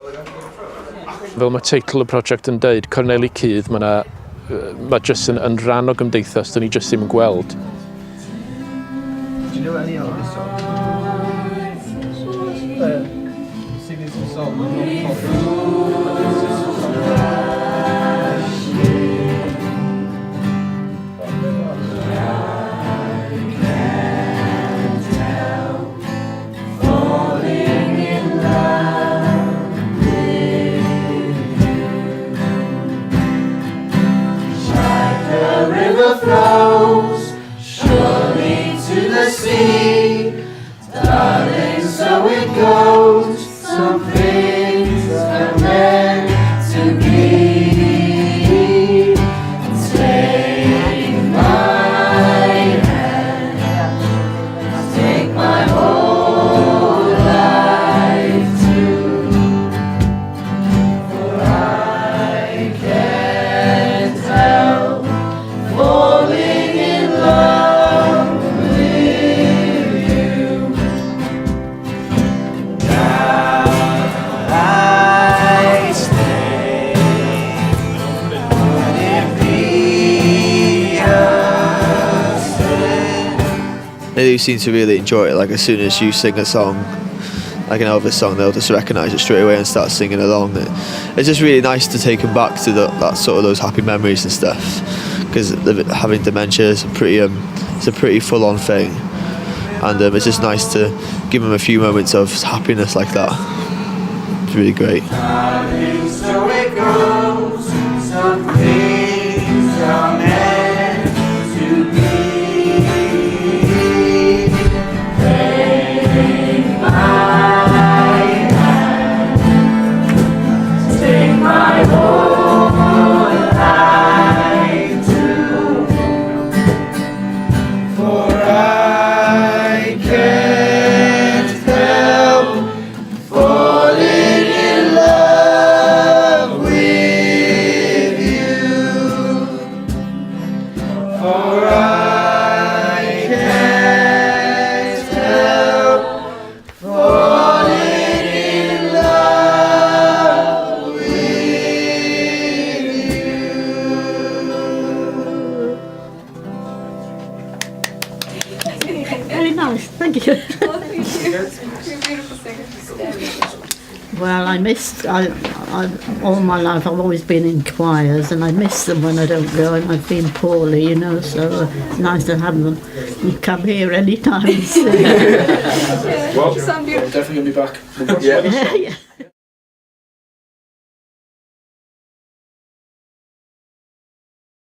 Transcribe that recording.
Fel mae teitl y prosiect yn deud, Corneli Cudd, mae jyst yn rhan o gymdeithas, dyn ni jyst ddim yn gweld. Do you know any Elvis songs? Singing some song. Flows surely to the sea, darling, so it goes. Some things are meant to be. Take my hand, take my whole life too, for I can't help falling in love with you. Now I stay. Would it be a sin? They do seem to really enjoy it. Like as soon as you sing a song, like an Elvis song, they'll just recognise it straight away and start singing along. It's just really nice to take them back to that sort of those happy memories and stuff. Because having dementia is it's a pretty full-on thing, and it's just nice to give them a few moments of happiness like that. It's really great. Darling, so it goes. Some things are meant to be. Take my hand, take my whole life too, for I can't help falling in love with you, for I can't help falling in love with you. Very nice, thank you. Oh, thank you. You're a beautiful singer. Well, all my life I've always been in choirs, and I miss them when I don't go, and I've been poorly, you know, so it's nice to have them. You come here anytime soon. Yeah, you sound beautiful. Definitely gonna be back. Yeah.